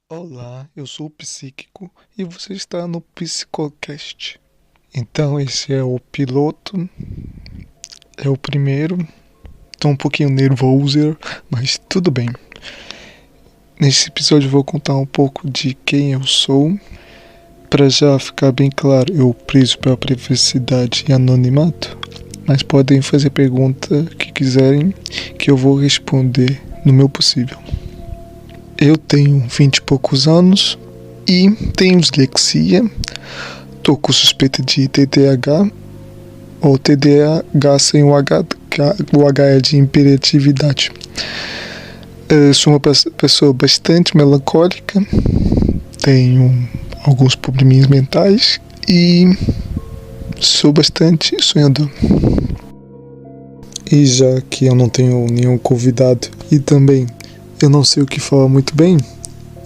Olá, eu sou o Psíquico e você está no Psicocast. Então, esse é o piloto, é o primeiro. Estou um pouquinho nervoso, mas tudo bem. Nesse episódio eu vou contar um pouco de quem eu sou. Para já ficar bem claro, eu prezo pela privacidade e anonimato, mas podem fazer pergunta que quiserem que eu vou responder no meu possível. Eu tenho 20 e poucos anos e tenho dislexia. Tô com suspeita de TDAH ou TDAH sem o H, o H é de hiperatividade. Eu sou uma pessoa bastante melancólica, tenho alguns probleminhas mentais e sou bastante sonhador. E já que eu não tenho nenhum convidado e também eu não sei o que falar muito bem,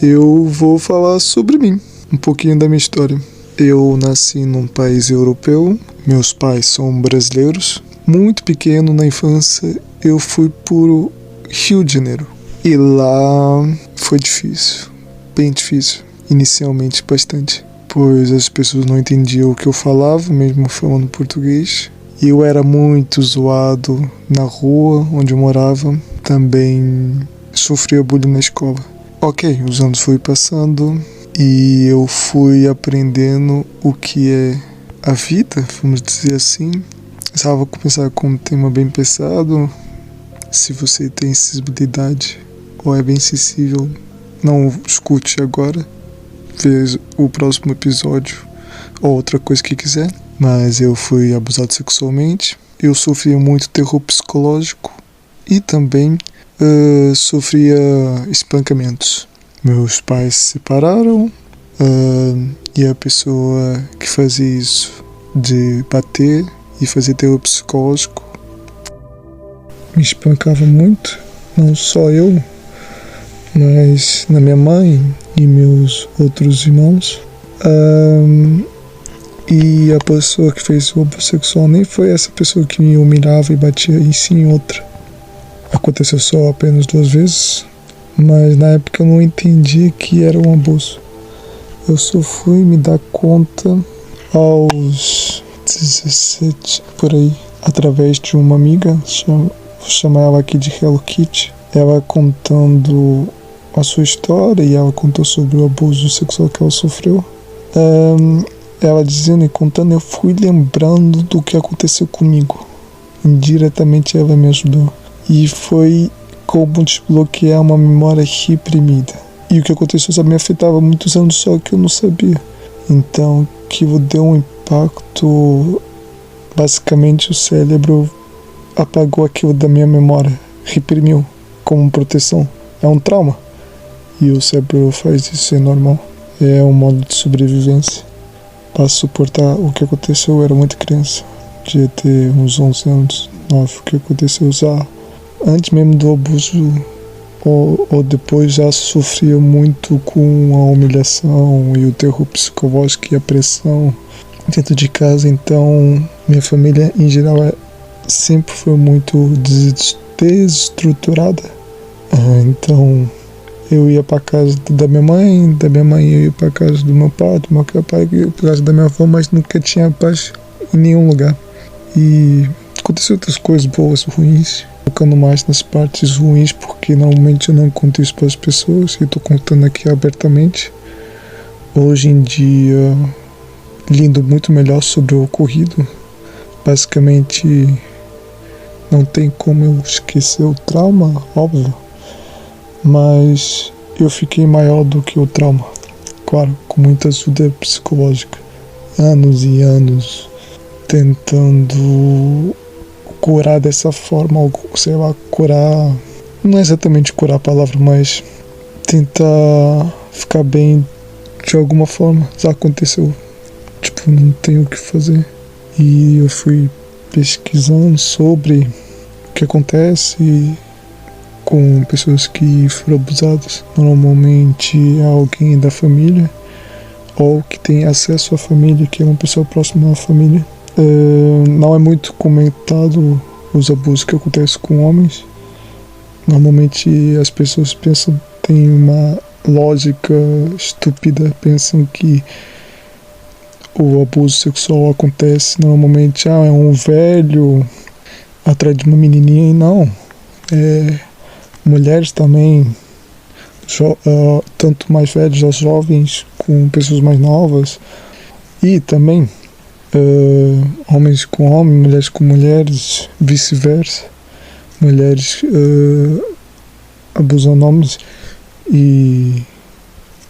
eu vou falar sobre mim, um pouquinho da minha história. Eu nasci num país europeu, meus pais são brasileiros. Muito pequeno, na infância, eu fui pro Rio de Janeiro. E lá foi difícil, bem difícil, inicialmente bastante. Pois as pessoas não entendiam o que eu falava, mesmo falando português. E eu era muito zoado na rua onde eu morava, também sofria bullying na escola. Ok, os anos foram passando e eu fui aprendendo o que é a vida, vamos dizer assim. Já vou começar com um tema bem pesado. Se você tem sensibilidade ou é bem sensível, não escute agora. Veja o próximo episódio ou outra coisa que quiser. Mas eu fui abusado sexualmente. Eu sofria muito terror psicológico e também sofria espancamentos. Meus pais se separaram e a pessoa que fazia isso de bater e fazer terror psicológico me espancava muito, não só eu, mas na minha mãe e meus outros irmãos. E a pessoa que fez o abuso sexual nem foi essa pessoa que me humilhava e batia, e sim outra. Aconteceu só apenas 2 vezes, mas na época eu não entendi que era um abuso. Eu só fui me dar conta aos 17, por aí, através de uma amiga, vou chamar ela aqui de Hello Kitty. Ela contando a sua história e ela contou sobre o abuso sexual que ela sofreu. Ela dizendo e contando, eu fui lembrando do que aconteceu comigo. Indiretamente ela me ajudou. E foi como desbloquear uma memória reprimida. E o que aconteceu me afetava muitos anos só que eu não sabia. Então, aquilo deu um impacto. Basicamente, o cérebro apagou aquilo da minha memória. Reprimiu como proteção. É um trauma. E o cérebro faz isso, é normal. É um modo de sobrevivência. Para suportar o que aconteceu, eu era muito criança. Devia ter uns 11 anos, 9. O que aconteceu já antes mesmo do abuso ou depois já sofria muito com a humilhação e o terror psicológico e a pressão dentro de casa. Então minha família em geral sempre foi muito desestruturada. Então eu ia para casa da minha mãe eu ia para casa do meu pai ia para casa da minha avó, mas nunca tinha paz em nenhum lugar. E aconteceu outras coisas boas, ruins, focando mais nas partes ruins, porque normalmente eu não conto isso para as pessoas, e estou contando aqui abertamente. Hoje em dia, lindo muito melhor sobre o ocorrido. Basicamente, não tem como eu esquecer o trauma, óbvio, mas eu fiquei maior do que o trauma, claro, com muita ajuda psicológica. Anos e anos tentando curar dessa forma, sei lá, curar, não é exatamente curar a palavra, mas tentar ficar bem de alguma forma. Já aconteceu, tipo, não tenho o que fazer. E eu fui pesquisando sobre o que acontece com pessoas que foram abusadas. Normalmente é alguém da família ou que tem acesso à família, que é uma pessoa próxima à família. Não é muito comentado os abusos que acontecem com homens. Normalmente as pessoas pensam, tem uma lógica estúpida, pensam que o abuso sexual acontece normalmente, é um velho atrás de uma menininha, e não. Mulheres também, tanto mais velhos aos jovens, com pessoas mais novas, e também homens com homens, mulheres com mulheres, vice-versa. Mulheres abusando homens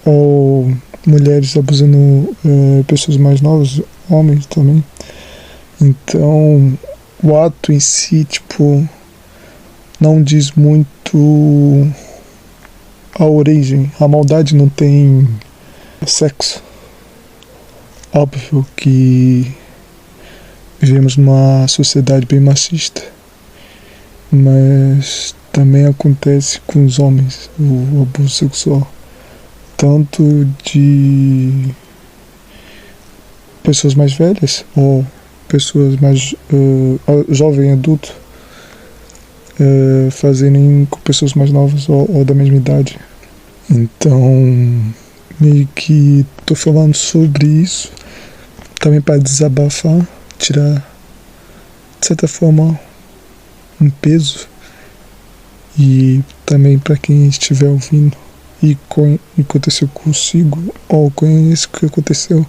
ou mulheres abusando pessoas mais novas, homens também. Então, o ato em si, não diz muito a origem. A maldade não tem sexo. Óbvio que vivemos numa sociedade bem machista, mas também acontece com os homens o abuso sexual, tanto de pessoas mais velhas ou pessoas mais jovem, adulto, fazerem com pessoas mais novas ou da mesma idade. Então, meio que tô falando sobre isso também para desabafar, tirar de certa forma um peso, e também para quem estiver ouvindo e aconteceu consigo ou conhece o que aconteceu,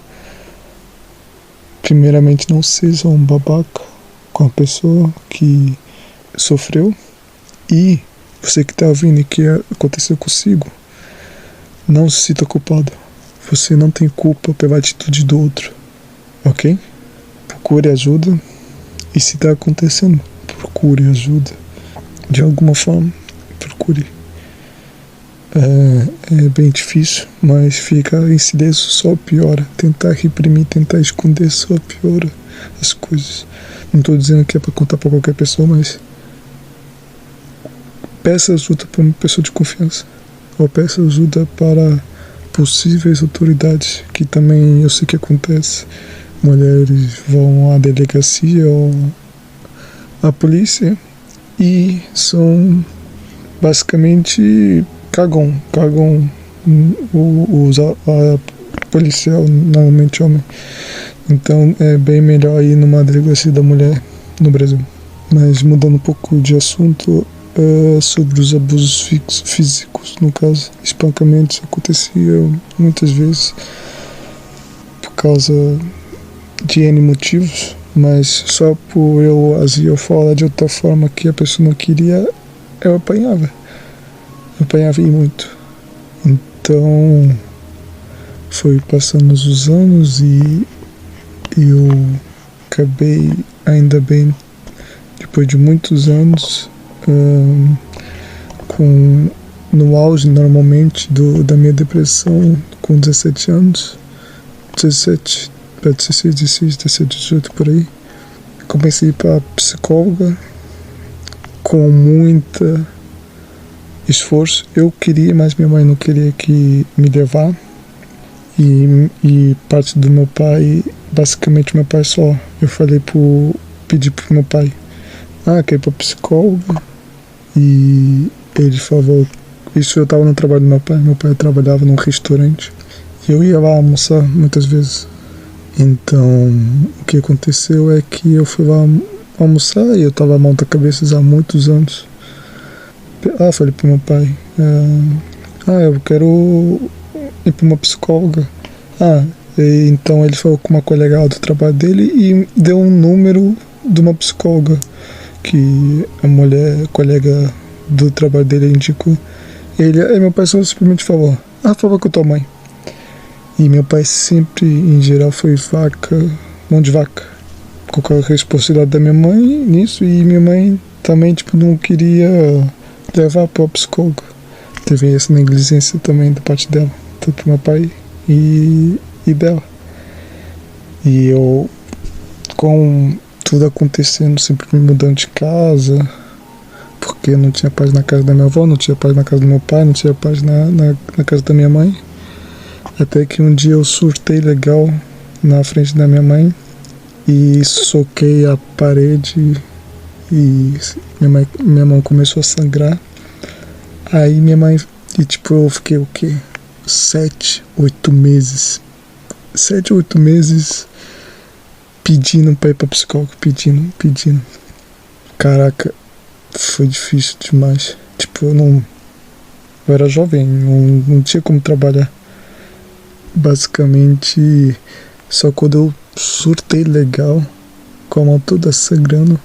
primeiramente não seja um babaca com a pessoa que sofreu, e você que está ouvindo e que aconteceu consigo, não se sinta culpado. Você não tem culpa pela atitude do outro, ok? Procure ajuda, e se está acontecendo, procure ajuda. De alguma forma, procure. É bem difícil, mas ficar em silêncio só piora. Tentar reprimir, tentar esconder só piora as coisas. Não estou dizendo que é para contar para qualquer pessoa, mas peça ajuda para uma pessoa de confiança, ou peça ajuda para possíveis autoridades, que também eu sei que acontece. Mulheres vão à delegacia ou à polícia e são basicamente cagam a policial, normalmente homem. Então é bem melhor ir numa delegacia da mulher no Brasil. Mas mudando um pouco de assunto, sobre os abusos físicos, no caso, espancamentos aconteciam muitas vezes por causa de N motivos, mas só por eu agir ou falar de outra forma que a pessoa não queria, eu apanhava e muito. Então foi passando os anos e eu acabei, ainda bem, depois de muitos anos, no auge normalmente da minha depressão, com 17 anos, 17, 16, 16, 17, 18 por aí, comecei a ir para psicóloga com muito esforço. Eu queria, mas minha mãe não queria que me levar, e parte do meu pai, basicamente meu pai só, eu pedi pro meu pai, quer ir para psicóloga, e ele falou, isso eu estava no trabalho do meu pai trabalhava num restaurante, e eu ia lá almoçar muitas vezes. Então, o que aconteceu é que eu fui lá almoçar e eu estava mal da cabeça há muitos anos. Falei pro meu pai, eu quero ir para uma psicóloga. Então ele falou com uma colega do trabalho dele e deu um número de uma psicóloga que a colega do trabalho dele indicou. Aí meu pai só simplesmente falou, fala com a tua mãe. E meu pai sempre, em geral, foi mão de vaca, com a responsabilidade da minha mãe nisso, e minha mãe também, não queria levar para o psicólogo. Teve essa negligência também da parte dela, tanto do meu pai e dela. E eu, com tudo acontecendo, sempre me mudando de casa, porque não tinha paz na casa da minha avó, não tinha paz na casa do meu pai, não tinha paz na casa da minha mãe. Até que um dia eu surtei legal na frente da minha mãe e soquei a parede e minha mão começou a sangrar. Aí minha mãe, eu fiquei o quê? 7, 8 meses. 7, 8 meses pedindo pra ir pra psicólogo, pedindo. Caraca, foi difícil demais. Tipo, eu era jovem, não tinha como trabalhar. Basicamente, só quando eu surtei legal, com a mão toda sangrando,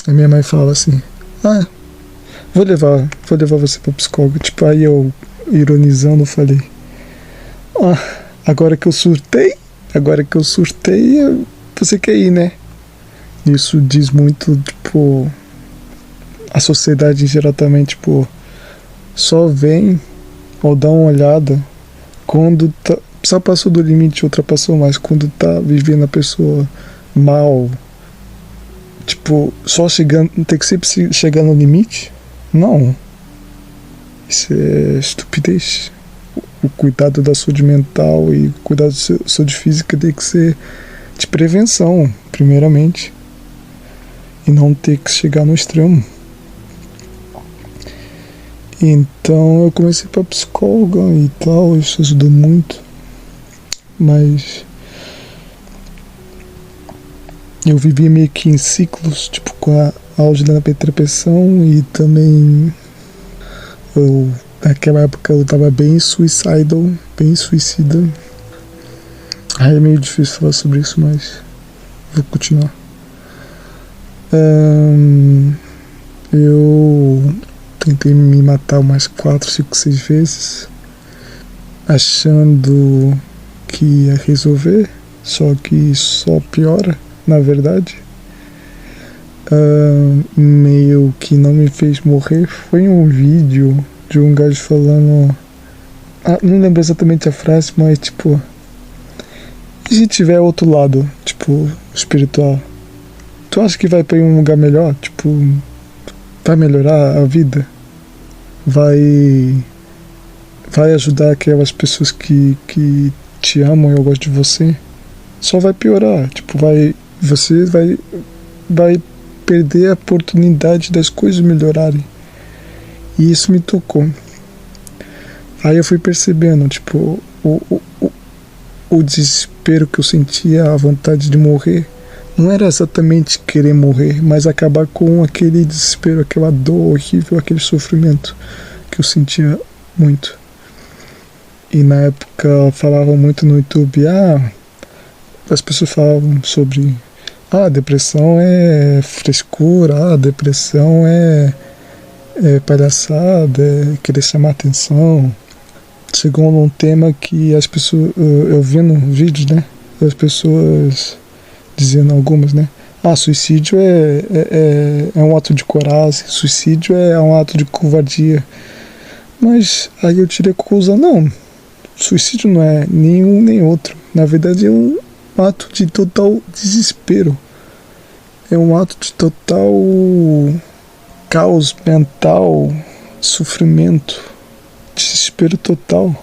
a minha mãe fala assim: ah, vou levar você pra psicólogo. Tipo, aí eu, ironizando, falei: ah, agora que eu surtei, você quer ir, né? Isso diz muito, tipo, a sociedade em geral também, tipo, só vem ou dá uma olhada quando tá, só passou do limite, ultrapassou, mas quando tá vivendo a pessoa mal, tipo, só chegando, tem que sempre chegar no limite? Não. Isso é estupidez. O cuidado da saúde mental e o cuidado da saúde física tem que ser de prevenção, primeiramente. E não ter que chegar no extremo. Então eu comecei pra psicóloga e tal, isso ajudou muito. Mas eu vivia meio que em ciclos, tipo, com a ajuda na petrapeção e também naquela época eu tava bem suicidal, bem suicida. Aí é meio difícil falar sobre isso, mas vou continuar. Eu tentei me matar umas 4, 5, 6 vezes, achando que ia resolver, só que só piora, na verdade. Meio que não me fez morrer foi um vídeo de um gajo falando, não lembro exatamente a frase, mas tipo, e se tiver outro lado, tipo, espiritual, tu acha que vai pra um lugar melhor? Tipo, vai melhorar a vida? Vai ajudar aquelas pessoas que te amam e eu gosto de você? Só vai piorar, tipo, você vai perder a oportunidade das coisas melhorarem. E isso me tocou. Aí eu fui percebendo, tipo, o desespero que eu sentia, a vontade de morrer, não era exatamente querer morrer, mas acabar com aquele desespero, aquela dor horrível, aquele sofrimento que eu sentia muito. E na época falavam muito no YouTube, as pessoas falavam sobre, depressão é frescura, depressão é palhaçada, é querer chamar atenção. Chegou num tema que as pessoas, eu vi no vídeo, né, as pessoas dizendo, algumas, né, suicídio é um ato de coragem, suicídio é um ato de covardia. Mas aí eu tirei a conclusão, não, suicídio não é nenhum nem outro. Na verdade é um ato de total desespero. É um ato de total caos mental, sofrimento, desespero total.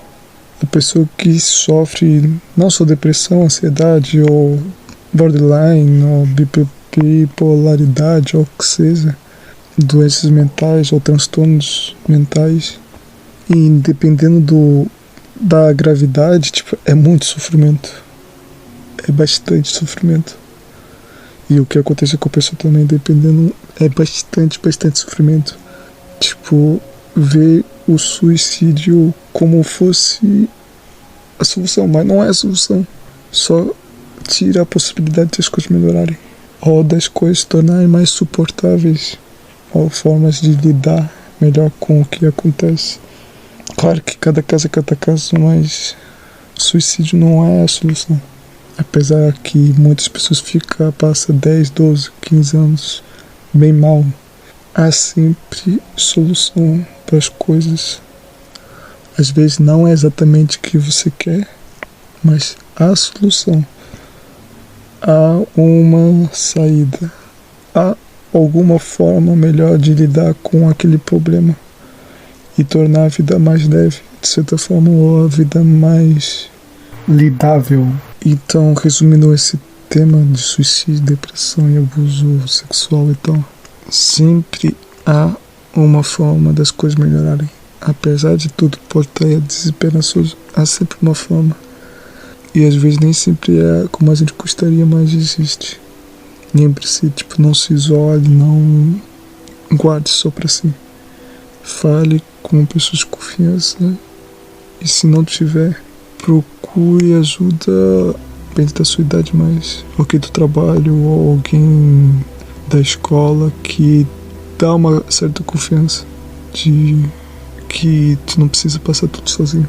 A pessoa que sofre não só depressão, ansiedade ou borderline ou bipolaridade ou o que seja, doenças mentais ou transtornos mentais, e dependendo da gravidade, tipo, é muito sofrimento, é bastante sofrimento. E o que acontece com a pessoa também, dependendo, é bastante sofrimento. Tipo, ver o suicídio como fosse a solução, mas não é a solução. Só tira a possibilidade das coisas melhorarem, ou das coisas se tornarem mais suportáveis, ou formas de lidar melhor com o que acontece. Claro que cada caso é cada caso, mas suicídio não é a solução. Apesar que muitas pessoas passam 10, 12, 15 anos bem mal, há sempre solução para as coisas. Às vezes não é exatamente o que você quer, mas há solução. Há uma saída. Há alguma forma melhor de lidar com aquele problema e tornar a vida mais leve, de certa forma, ou a vida mais lidável. Então, resumindo esse tema de suicídio, depressão e abuso sexual e tal, sempre há uma forma das coisas melhorarem. apesar de tudo que pode estar desesperançoso, há sempre uma forma. E às vezes nem sempre é como a gente gostaria, mas existe. Lembre-se, não se isole, não guarde só pra si. Fale com pessoas de confiança, né? E se não tiver, procure ajuda dentro da sua idade, mais alguém do trabalho ou alguém da escola que dá uma certa confiança de que tu não precisa passar tudo sozinho.